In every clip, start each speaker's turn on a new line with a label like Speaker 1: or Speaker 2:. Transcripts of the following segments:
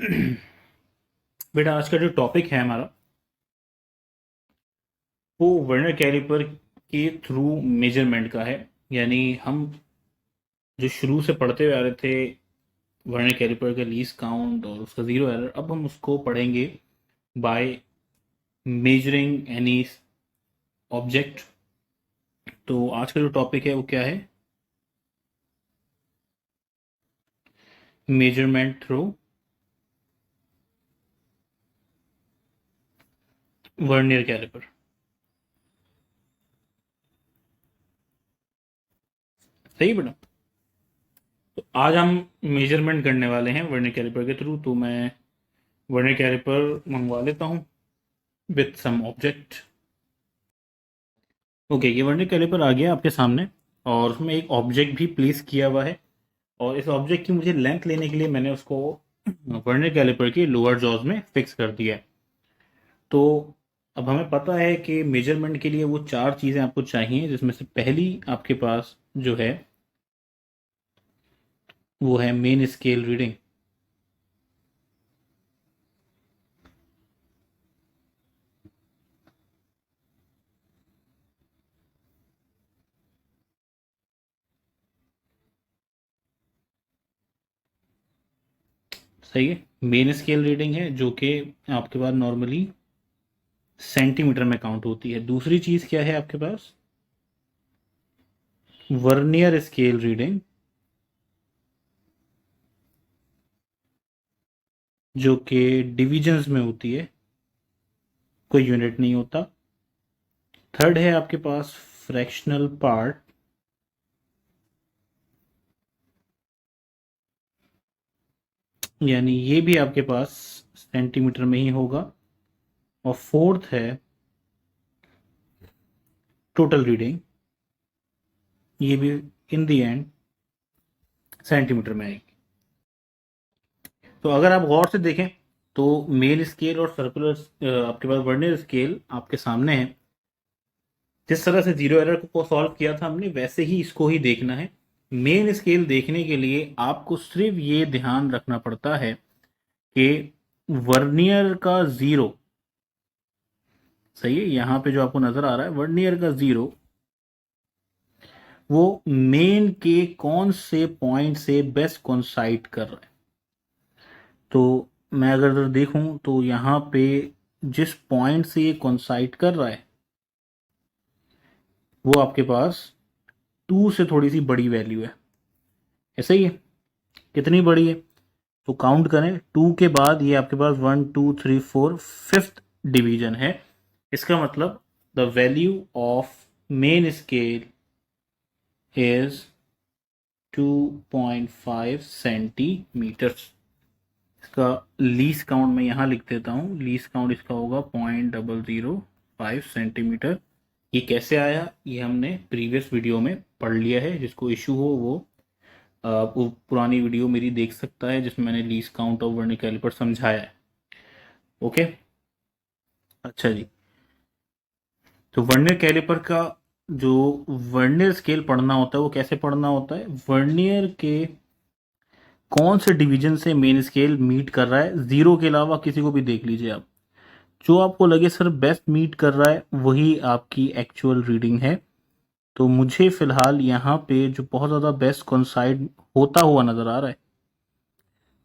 Speaker 1: बेटा आज का जो टॉपिक है हमारा वो वर्नियर कैलिपर के थ्रू मेजरमेंट का है। यानी हम जो शुरू से पढ़ते हुए आ रहे थे वर्नियर कैलिपर का लीस्ट काउंट और उसका जीरो एरर, अब हम उसको पढ़ेंगे बाय मेजरिंग एनी ऑब्जेक्ट। तो आज का जो टॉपिक है वो क्या है? Measurement through vernier calliper. सही है बेटा। तो आज हम मेजरमेंट करने वाले हैं वर्नियर कैलिपर के थ्रू। तो मैं वर्नियर कैलिपर मंगवा लेता हूँ विथ सम ऑब्जेक्ट। ओके, ये वर्नियर कैलिपर आ गया आपके सामने और उसमें एक ऑब्जेक्ट भी प्लेस किया हुआ है। और इस ऑब्जेक्ट की मुझे लेंथ लेने के लिए मैंने उसको वर्नियर कैलिपर के लोअर जॉज में फिक्स कर दिया है। तो अब हमें पता है कि मेजरमेंट के लिए वो चार चीज़ें आपको चाहिए, जिसमें से पहली आपके पास जो है वो है मेन स्केल रीडिंग। सही है, मेन स्केल रीडिंग है जो कि आपके पास नॉर्मली सेंटीमीटर में काउंट होती है। दूसरी चीज़ क्या है आपके पास? वर्नियर स्केल रीडिंग, जो कि डिविजन्स में होती है, कोई यूनिट नहीं होता। थर्ड है आपके पास फ्रैक्शनल पार्ट, यानी ये भी आपके पास सेंटीमीटर में ही होगा। और फोर्थ है टोटल रीडिंग, ये भी इन द एंड सेंटीमीटर में आएगी। तो अगर आप गौर से देखें तो मेन स्केल और सर्कुलर आपके पास वर्नियर स्केल आपके सामने है। जिस तरह से जीरो एरर को सॉल्व किया था हमने, वैसे ही इसको ही देखना है। मेन स्केल देखने के लिए आपको सिर्फ ये ध्यान रखना पड़ता है कि वर्नियर का जीरो, सही है, यहाँ पे जो आपको नजर आ रहा है वर्नियर का जीरो, वो मेन के कौन से पॉइंट से बेस्ट कोइंसाइड कर रहा है। तो मैं अगर देखूं तो यहाँ पे जिस पॉइंट से ये कोइंसाइड कर रहा है वो आपके पास 2 से थोड़ी सी बड़ी वैल्यू है। ऐसा ही है, कितनी बड़ी है? तो काउंट करें, 2 के बाद ये आपके पास 1 2 3 4 फिफ्थ डिवीजन है। इसका मतलब the value of main scale is 2.5 centimetres. इसका लीस्ट काउंट मैं यहाँ लिख देता हूँ। लीस्ट काउंट इसका होगा 0.005 सेंटीमीटर। ये कैसे आया ये हमने प्रीवियस वीडियो में पढ़ लिया है। जिसको इशू हो वो पुरानी वीडियो मेरी देख सकता है, जिसमें मैंने least count of vernier calliper समझाया है। ओके, अच्छा जी। तो वर्नियर कैलिपर का जो वर्नियर स्केल पढ़ना होता है वो कैसे पढ़ना होता है? वर्नियर के कौन से डिवीजन से मेन स्केल मीट कर रहा है, जीरो के अलावा किसी को भी देख लीजिए आप, जो आपको लगे सर बेस्ट मीट कर रहा है वही आपकी एक्चुअल रीडिंग है। तो मुझे फिलहाल यहाँ पे जो बहुत ज़्यादा बेस्ट कोइंसाइड होता हुआ नज़र आ रहा है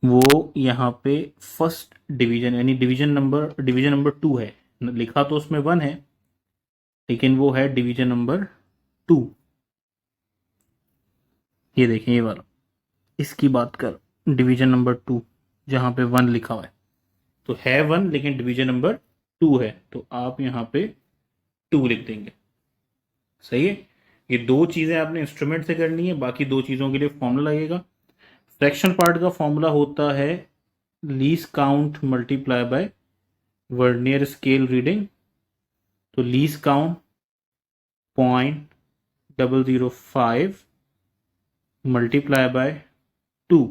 Speaker 1: वो यहाँ पे फर्स्ट डिवीजन, यानी डिवीजन नंबर 2 है। लिखा तो उसमें 1 है लेकिन वो है डिवीजन नंबर 2। ये देखें ये वाला, इसकी बात कर, डिवीजन नंबर 2 जहाँ पे 1 लिखा हुआ है। तो है 1 लेकिन डिवीजन नंबर 2 है, तो आप यहाँ पे 2 लिख देंगे। सही है। ये दो चीज़ें आपने इंस्ट्रूमेंट से करनी है, बाकी दो चीज़ों के लिए फॉर्मूला लगेगा। फ्रैक्शन पार्ट का फॉर्मूला होता है least count multiply by vernier scale reading. तो लीस्ट काउंट 0.005 मल्टीप्लाई बाय 2।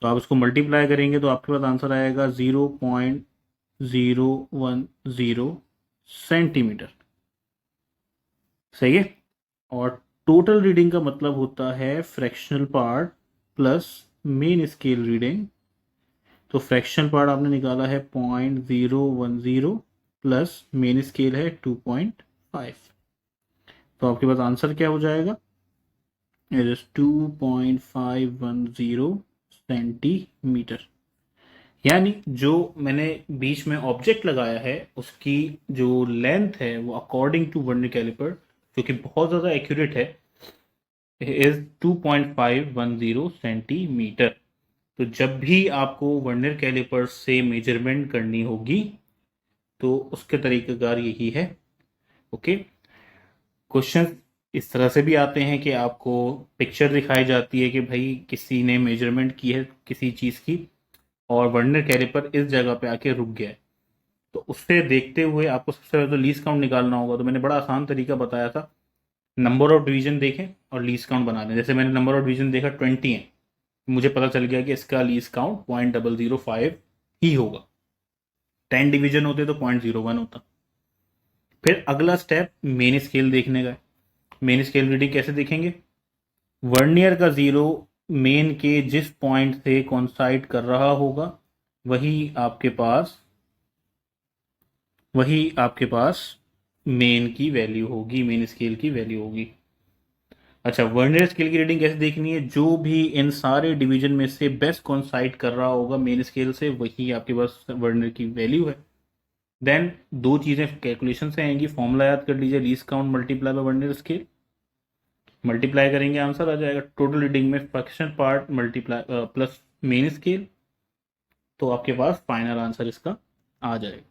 Speaker 1: तो आप उसको मल्टीप्लाई करेंगे तो आपके पास आंसर आएगा 0.010 सेंटीमीटर। सही है। और टोटल रीडिंग का मतलब होता है fractional part plus main scale reading. तो फ्रैक्शनल पार्ट आपने निकाला है 0.010 प्लस मेन स्केल है 2.5, तो आपके पास आंसर क्या हो जाएगा, इट इज 2.510 सेंटीमीटर। यानी जो मैंने बीच में ऑब्जेक्ट लगाया है उसकी जो लेंथ है वो अकॉर्डिंग टू वर्नियर कैलिपर, जो कि बहुत ज़्यादा एक्यूरेट है, इज 2.510 सेंटीमीटर। तो जब भी आपको वर्नियर कैलिपर से मेजरमेंट करनी होगी तो उसके तरीक़ेकार यही है। ओके, क्वेश्चन इस तरह से भी आते हैं कि आपको पिक्चर दिखाई जाती है कि भाई किसी ने मेजरमेंट की है किसी चीज़ की और वर्नियर कैलिपर इस जगह पे आके रुक गया है, तो उससे देखते हुए आपको सबसे पहले तो लीस्ट काउंट निकालना होगा। तो मैंने बड़ा आसान तरीका बताया था, नंबर ऑफ डिवीजन देखें और लीस्ट काउंट बना दें। जैसे मैंने नंबर ऑफ डिवीजन देखा 20 है, मुझे पता चल गया कि इसका लीस्ट काउंट 0.005 ही होगा। 10 डिवीजन होते तो 0.01 होता। फिर अगला स्टेप मेन स्केल देखने का है। मेन स्केल रीडिंग कैसे देखेंगे, वर्नियर का जीरो मेन के जिस पॉइंट से कॉन्साइड कर रहा होगा वही आपके पास मेन की वैल्यू होगी, मेन स्केल की वैल्यू होगी। अच्छा, वर्नियर स्केल की रीडिंग कैसे देखनी है, जो भी इन सारे डिवीजन में से बेस्ट कॉन्साइड कर रहा होगा मेन स्केल से वही आपके पास वर्नियर की वैल्यू है। देन दो चीज़ें कैलकुलेशन से आएंगी, फॉर्मूला याद कर लीजिए, least count multiply by vernier scale, multiply करेंगे आंसर आ जाएगा टोटल रीडिंग में fraction part multiply plus main scale, तो आपके पास फाइनल आंसर इसका आ जाएगा।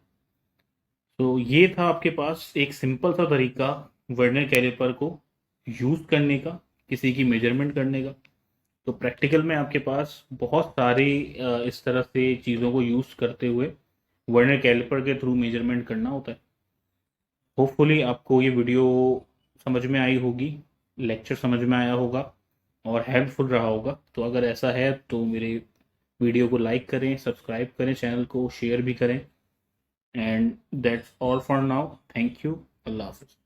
Speaker 1: तो ये था आपके पास एक सिंपल सा तरीका वर्नियर कैलिपर को यूज़ करने का, किसी की मेजरमेंट करने का। तो प्रैक्टिकल में आपके पास बहुत सारे इस तरह से चीज़ों को यूज़ करते हुए वर्नियर कैलिपर के थ्रू मेजरमेंट करना होता है। होपफुली आपको ये वीडियो समझ में आई होगी, लेक्चर समझ में आया होगा और हेल्पफुल रहा होगा। तो अगर ऐसा है तो मेरे वीडियो को लाइक करें, सब्सक्राइब करें, चैनल को शेयर भी करें। And that's all for now, thank you, अल्लाह हाफिज़।